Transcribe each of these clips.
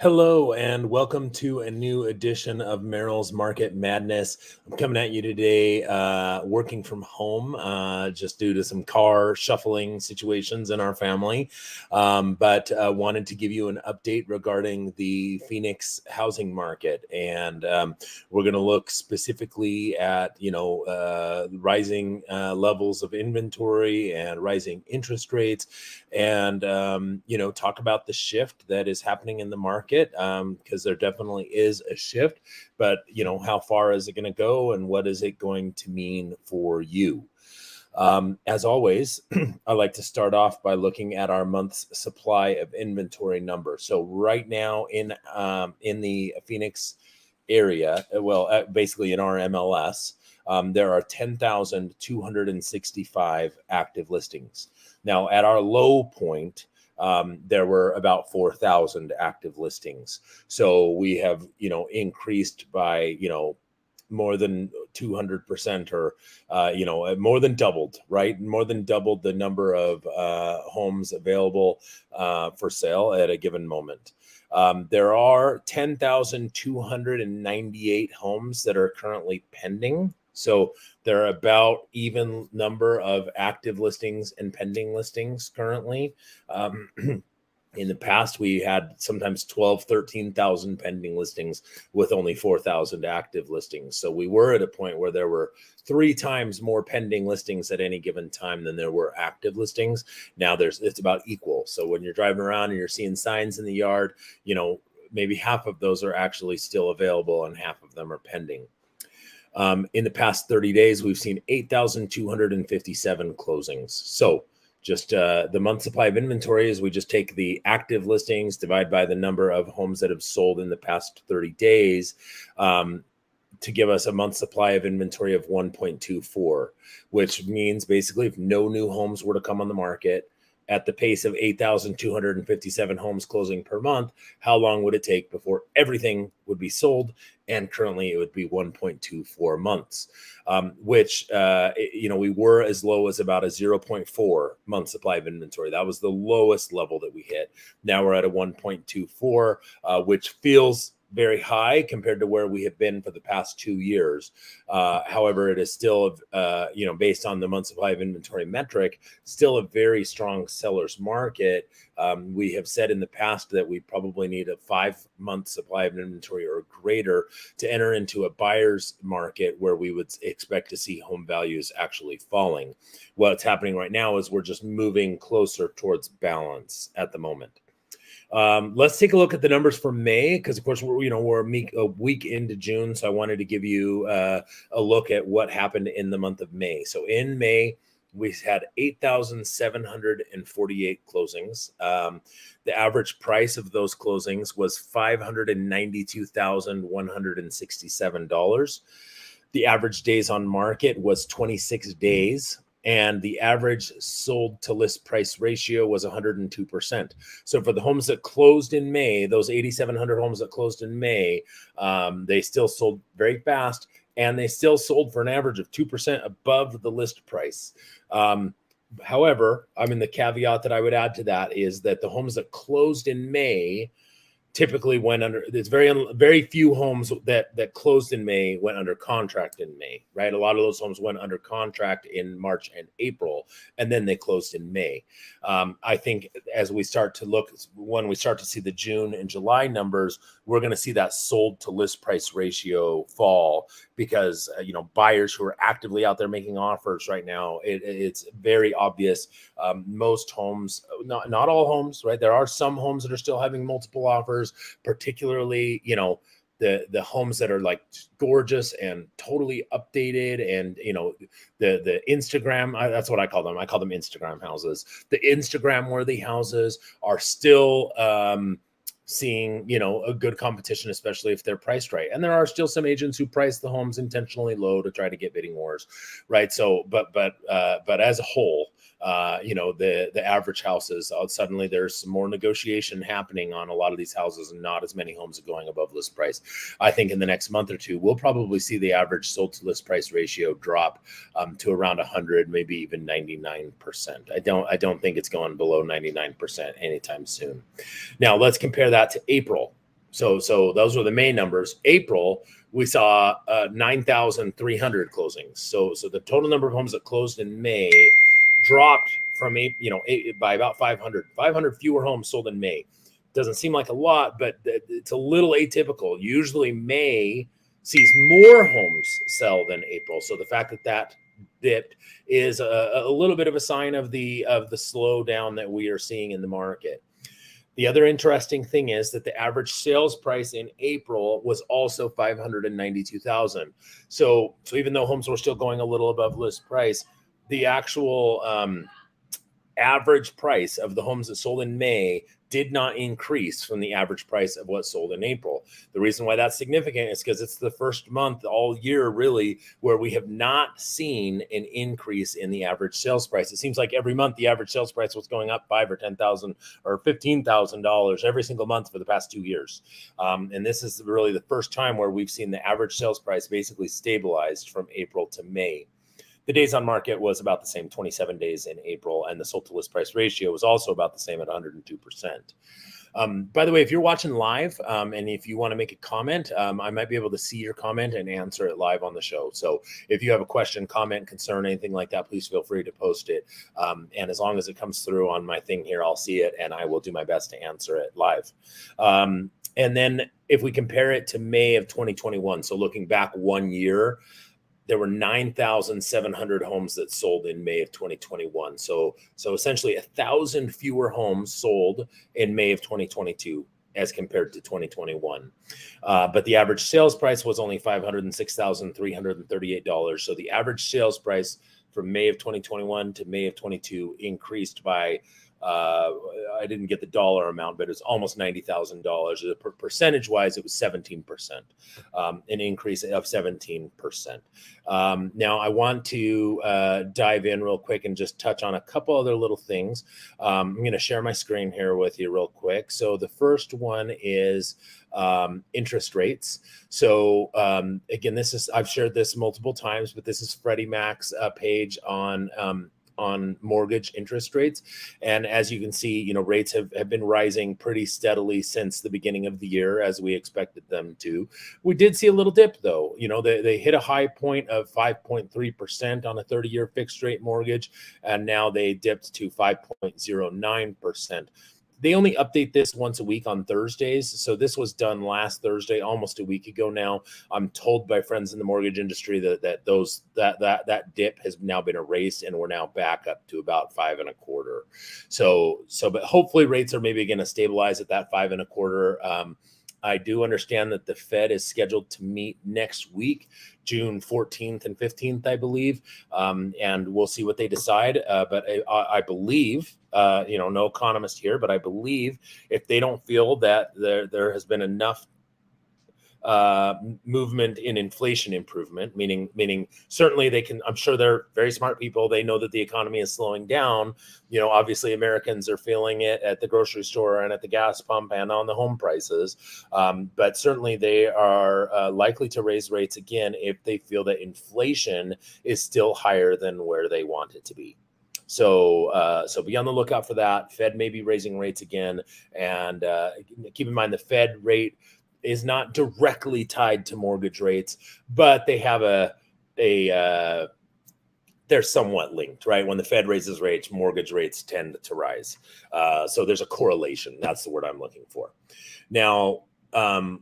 Hello and welcome to a new edition of Merrill's Market Madness. I'm coming at you today working from home just due to some car shuffling situations in our family. But wanted to give you an update regarding the Phoenix housing market. And we're going to look specifically at, rising levels of inventory and rising interest rates and, talk about the shift that is happening in the market because there definitely is a shift, but how far is it going to go and what is it going to mean for you? As always, I like to start off by looking at our month's supply of inventory number. So right now in the Phoenix area, basically in our MLS, there are 10,265 active listings. Now, at our low point, there were about 4,000 active listings. So we have, increased by, more than 200% or, more than doubled, right? More than doubled the number of homes available for sale at a given moment. There are 10,298 homes that are currently pending. So there are about even number of active listings and pending listings currently. In the past, we had sometimes 12, 13,000 pending listings with only 4,000 active listings. So we were at a point where there were 3 times more pending listings at any given time than there were active listings. Now it's about equal. So when you're driving around and you're seeing signs in the yard, maybe half of those are actually still available and half of them are pending. In the past 30 days, we've seen 8,257 closings. So just the month supply of inventory is we just take the active listings, divide by the number of homes that have sold in the past 30 days to give us a month supply of inventory of 1.24, which means basically if no new homes were to come on the market at the pace of 8,257 homes closing per month, how long would it take before everything would be sold? And currently it would be 1.24 months, which, we were as low as about a 0.4 month supply of inventory. That was the lowest level that we hit. Now we're at a 1.24, which feels very high compared to where we have been for the past 2 years. However, it is still, based on the month supply of inventory metric, still a very strong seller's market. We have said in the past that we probably need a 5-month supply of inventory or greater to enter into a buyer's market where we would expect to see home values actually falling. What's happening right now is we're just moving closer towards balance at the moment. Let's take a look at the numbers for May, because of course we're a week into June, so I wanted to give you a look at what happened in the month of May. So in May, we had 8,748 closings. The average price of those closings was $592,167. The average days on market was 26 days. And the average sold to list price ratio was 102%. So for the homes that closed in May, those 8,700 homes that closed in May, they still sold very fast, and they still sold for an average of 2% above the list price. However, the caveat that I would add to that is that the homes that closed in May typically went under. There's very few homes that closed in May went under contract in May, right? A lot of those homes went under contract in March and April, and then they closed in May. I think as we start to look, when we start to see the June and July numbers, we're going to see that sold to list price ratio fall because buyers who are actively out there making offers right now, it's very obvious. Most homes, not all homes, right? There are some homes that are still having multiple offers, particularly, the homes that are like gorgeous and totally updated, and the Instagram, that's what I call them. I call them Instagram houses. The Instagram worthy houses are still seeing a good competition, especially if they're priced right. And there are still some agents who price the homes intentionally low to try to get bidding wars, right? So but as a whole, the average houses, suddenly there's some more negotiation happening on a lot of these houses, and not as many homes are going above list price. I think in the next month or two, we'll probably see the average sold to list price ratio drop to around 100, maybe even 99%. I don't think it's going below 99% anytime soon. Now let's compare that to April. So those were the May numbers. April, we saw 9,300 closings. So the total number of homes that closed in May dropped from by about 500 fewer homes sold in May. Doesn't seem like a lot, but it's a little atypical. Usually May sees more homes sell than April. So the fact that dipped is a little bit of a sign of the slowdown that we are seeing in the market. The other interesting thing is that the average sales price in April was also $592,000. So even though homes were still going a little above list price, the actual average price of the homes that sold in May did not increase from the average price of what sold in April. The reason why that's significant is because it's the first month all year really where we have not seen an increase in the average sales price. It seems like every month the average sales price was going up $5,000 or $10,000 or $15,000 every single month for the past 2 years. And this is really the first time where we've seen the average sales price basically stabilized from April to May. The days on market was about the same, 27 days in April, and the sold to list price ratio was also about the same at 102%. By the way, if you're watching live and if you want to make a comment, I might be able to see your comment and answer it live on the show. So if you have a question, comment, concern, anything like that, please feel free to post it. And as long as it comes through on my thing here, I'll see it and I will do my best to answer it live. And then if we compare it to May of 2021, so looking back 1 year, there were 9,700 homes that sold in May of 2021. So essentially 1,000 fewer homes sold in May of 2022 as compared to 2021. But the average sales price was only $506,338. So the average sales price from May of 2021 to May of 22 increased by I didn't get the dollar amount, but it was almost $90,000. Percentage wise, it was 17%, an increase of 17%. Now, I want to dive in real quick and just touch on a couple other little things. I'm going to share my screen here with you real quick. So the first one is interest rates. So again, I've shared this multiple times, but this is Freddie Mac's page on mortgage interest rates. And as you can see, rates have been rising pretty steadily since the beginning of the year, as we expected them to. We did see a little dip though. They hit a high point of 5.3% on a 30-year fixed rate mortgage, and now they dipped to 5.09%. They only update this once a week on Thursdays. So this was done last Thursday, almost a week ago now. I'm told by friends in the mortgage industry that dip has now been erased and we're now back up to about 5.25. But hopefully rates are maybe going to stabilize at that 5.25. I do understand that the Fed is scheduled to meet next week, June 14th and 15th, I believe. And we'll see what they decide. But I believe, no economist here, but I believe if they don't feel that there has been enough movement in inflation improvement, meaning certainly they can, I'm sure they're very smart people. They know that the economy is slowing down. Obviously Americans are feeling it at the grocery store and at the gas pump and on the home prices. But certainly they are likely to raise rates again if they feel that inflation is still higher than where they want it to be. So be on the lookout for that. Fed may be raising rates again. And keep in mind the Fed rate is not directly tied to mortgage rates, but they have they're somewhat linked, right? When the Fed raises rates, mortgage rates tend to rise. So there's a correlation. That's the word I'm looking for. Now,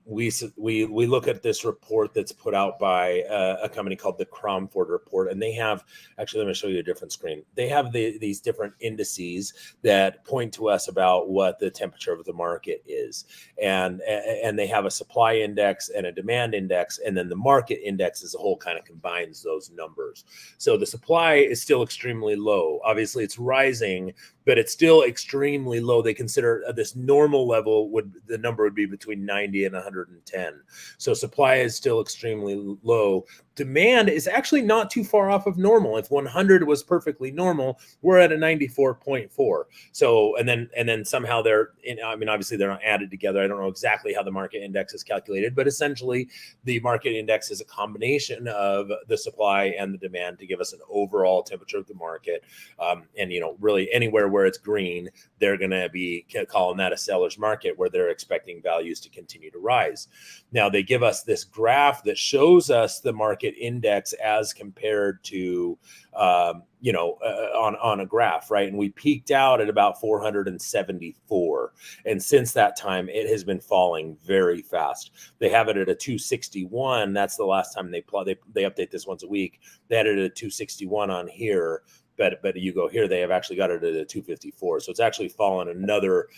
we look at this report that's put out by a company called the Cromford Report, and they have, actually, let me show you a different screen. They have these different indices that point to us about what the temperature of the market is. And they have a supply index and a demand index, and then the market index as a whole kind of combines those numbers. So the supply is still extremely low. Obviously, it's rising, but it's still extremely low. They consider this normal level the number would be between 90 and 110. So supply is still extremely low. Demand is actually not too far off of normal. If 100 was perfectly normal, we're at a 94.4. So, and then somehow obviously they're not added together. I don't know exactly how the market index is calculated, but essentially the market index is a combination of the supply and the demand to give us an overall temperature of the market. And really anywhere where it's green, they're going to be calling that a seller's market where they're expecting values to continue to rise. Now they give us this graph that shows us the market index as compared to, on a graph, right? And we peaked out at about 474. And since that time, it has been falling very fast. They have it at a 261. That's the last time they update this once a week. They had it at a 261 on here. But you go here, they have actually got it at a 254. So it's actually fallen another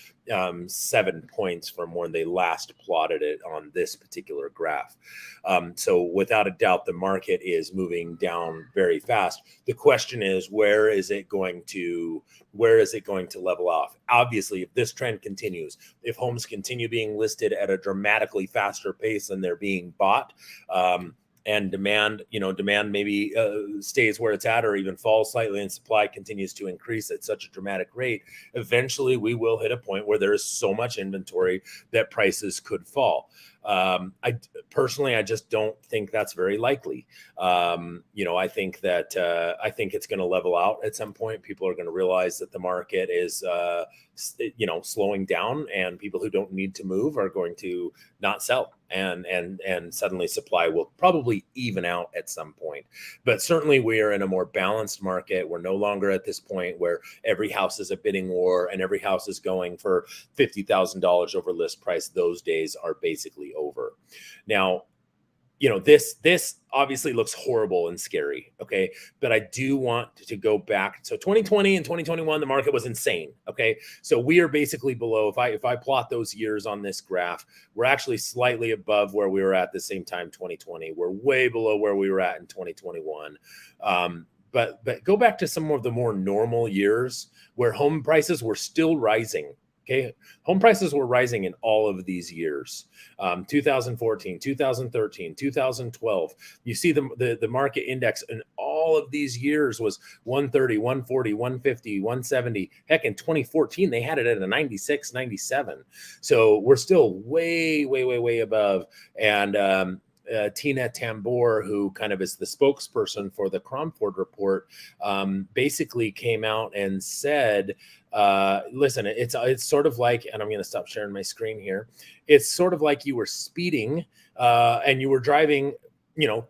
7 points from when they last plotted it on this particular graph. So without a doubt, the market is moving down very fast. The question is, where is it going to level off? Obviously, if this trend continues, if homes continue being listed at a dramatically faster pace than they're being bought, and demand maybe stays where it's at or even falls slightly, and supply continues to increase at such a dramatic rate, eventually we will hit a point where there is so much inventory that prices could fall. I just don't think that's very likely. I think it's going to level out at some point. People are going to realize that the market is, slowing down, and people who don't need to move are going to not sell, and suddenly supply will probably even out at some point. But certainly we are in a more balanced market. We're no longer at this point where every house is a bidding war and every house is going for $50,000 over list price. Those days are basically over. Now, this obviously looks horrible and scary. Okay. But I do want to go back. So 2020 and 2021, the market was insane. Okay. So we are basically below. If I plot those years on this graph, we're actually slightly above where we were at the same time, 2020. We're way below where we were at in 2021. But go back to some of the more normal years where home prices were still rising. Okay, home prices were rising in all of these years, 2014, 2013, 2012. You see the market index in all of these years was 130, 140, 150, 170. Heck, in 2014, they had it at a 96, 97. So we're still way, way, way, way above. And Tina Tambor, who kind of is the spokesperson for the Cromford report, basically came out and said, listen, it's sort of like, and I'm going to stop sharing my screen here. It's sort of like you were speeding and you were driving,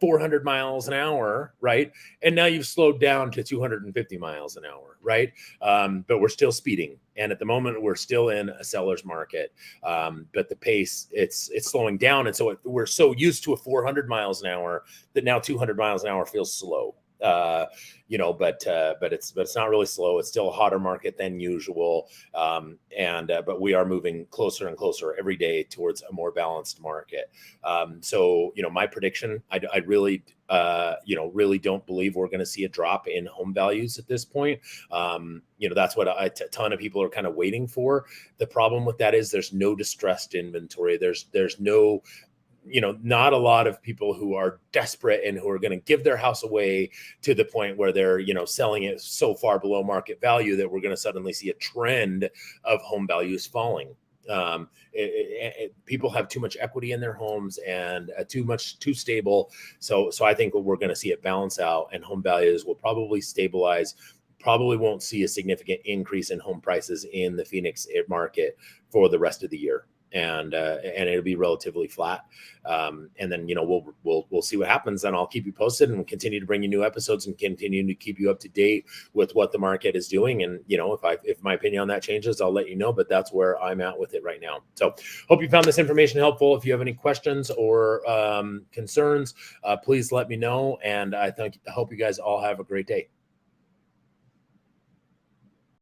400 miles an hour, right? And now you've slowed down to 250 miles an hour, right? But we're still speeding. And at the moment, we're still in a seller's market. But the pace, it's slowing down. And so we're so used to a 400 miles an hour that now 200 miles an hour feels slow. But it's not really slow. It's still a hotter market than usual. But we are moving closer and closer every day towards a more balanced market. So, my prediction, I really, really don't believe we're going to see a drop in home values at this point. That's what a ton of people are kind of waiting for. The problem with that is there's no distressed inventory. There's no, not a lot of people who are desperate and who are going to give their house away to the point where they're, selling it so far below market value that we're going to suddenly see a trend of home values falling. People have too much equity in their homes and too stable. So I think we're going to see it balance out, and home values will probably stabilize. Probably won't see a significant increase in home prices in the Phoenix market for the rest of the year. And it'll be relatively flat. And then, we'll see what happens, and I'll keep you posted and continue to bring you new episodes and continue to keep you up to date with what the market is doing. And, if my opinion on that changes, I'll let you know, but that's where I'm at with it right now. So hope you found this information helpful. If you have any questions or concerns, please let me know. And I hope you guys all have a great day.